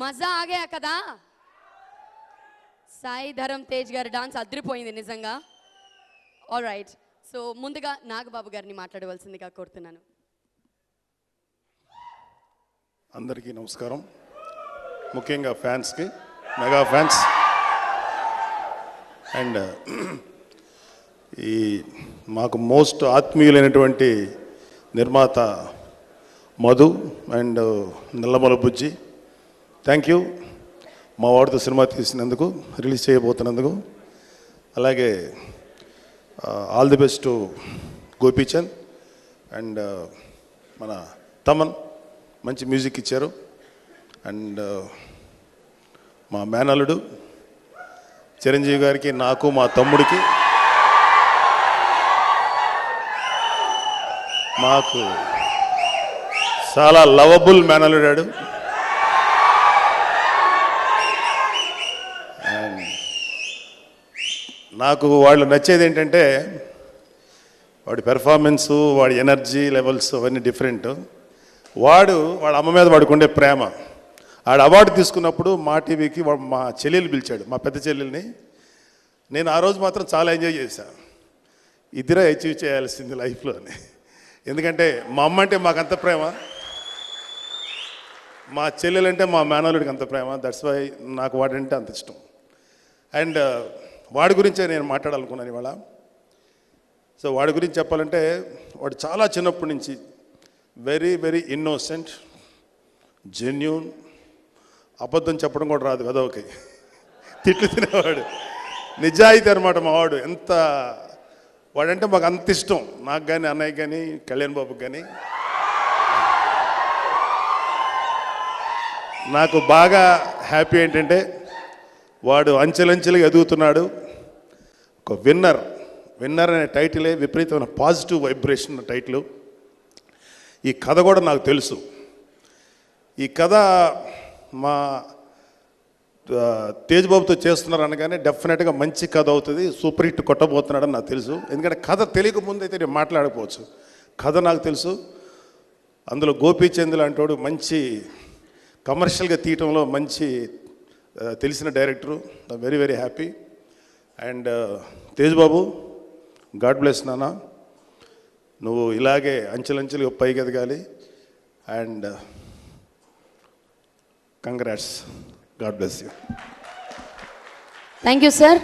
మజా ఆగా కదా. సాయి ధరమ్ తేజ్ గారి డాన్స్ అదిరిపోయింది నిజంగా. ఆల్ రైట్, సో ముందుగా నాగబాబు గారిని మాట్లాడవలసిందిగా కోరుతున్నాను. అందరికీ నమస్కారం. ముఖ్యంగా ఫ్యాన్స్కి, మెగా ఫ్యాన్స్ అండ్ ఈ మాకు మోస్ట్ ఆత్మీయులైనటువంటి నిర్మాత Madhu and Nallamala Bujji, thank you మా వాడితో సినిమా తీసినందుకు, రిలీజ్ చేయబోతున్నందుకు. అలాగే all the best to Gopichand and మన తమన్, మంచి మ్యూజిక్ ఇచ్చారు. అండ్ మా మేనల్లుడు చిరంజీవి గారికి, నాకు, మా తమ్ముడికి, మాకు చాలా లవబుల్ మేనల్లుడాడు. అండ్ నాకు వాళ్ళు నచ్చేది ఏంటంటే వాడి పెర్ఫార్మెన్సు, వాడి ఎనర్జీ లెవెల్స్ అవన్నీ డిఫరెంట్. వాళ్ళ అమ్మ మీద వాడికి ఉండే ప్రేమ. ఆడ అవార్డు తీసుకున్నప్పుడు మా టీవీకి మా చెల్లెలు పిలిచాడు, మా పెద్ద చెల్లెల్ని. నేను ఆ రోజు మాత్రం చాలా ఎంజాయ్ చేశాను. ఇద్దరే అచీవ్ చేయాల్సింది లైఫ్లో అని. ఎందుకంటే మా అమ్మ అంటే మాకు అంత ప్రేమ, మా చెల్లెలంటే మా మేనల్లుడికి అంత ప్రేమ. దట్స్ వై నాకు వాడంటే అంత ఇష్టం. అండ్ వాడి గురించే నేను మాట్లాడాలనుకున్నాను ఇవాళ. సో వాడి గురించి చెప్పాలంటే, వాడు చాలా చిన్నప్పటి నుంచి వెరీ వెరీ ఇన్నోసెంట్, జెన్యూన్, అబద్ధం చెప్పడం కూడా రాదు కదా, ఓకే, తిట్లు తినేవాడు, నిజాయితీ అనమాట మా వాడు. వాడంటే మాకు అంత ఇష్టం, నాకు కానీ, అన్నయ్యకి కానీ, కళ్యాణ్ బాబుకి కానీ. నాకు బాగా హ్యాపీ ఏంటంటే వాడు అంచెలంచెలుగా ఎదుగుతున్నాడు. ఒక విన్నర్ అనే టైటిలే విపరీతమైన పాజిటివ్ వైబ్రేషన్ టైటిల్. ఈ కథ కూడా నాకు తెలుసు. ఈ కథ మా తేజ్ బాబుతో చేస్తున్నారు అనగానే డెఫినెట్గా మంచి కథ అవుతుంది, సూపర్ హిట్ కొట్టబోతున్నాడని నాకు తెలుసు. ఎందుకంటే కథ తెలియక ముందు అయితే నేను మాట్లాడకపోవచ్చు. కథ నాకు తెలుసు. అందులో గోపీచంద్ లాంటి మంచి కమర్షియల్గా తీయటంలో మంచి తెలిసిన director. Very very happy. And Tej Babu, God bless నాన్న, నువ్వు ఇలాగే అంచెలంచెలుగా పైకి ఎదగాలి. And congrats, God bless you. Thank you sir.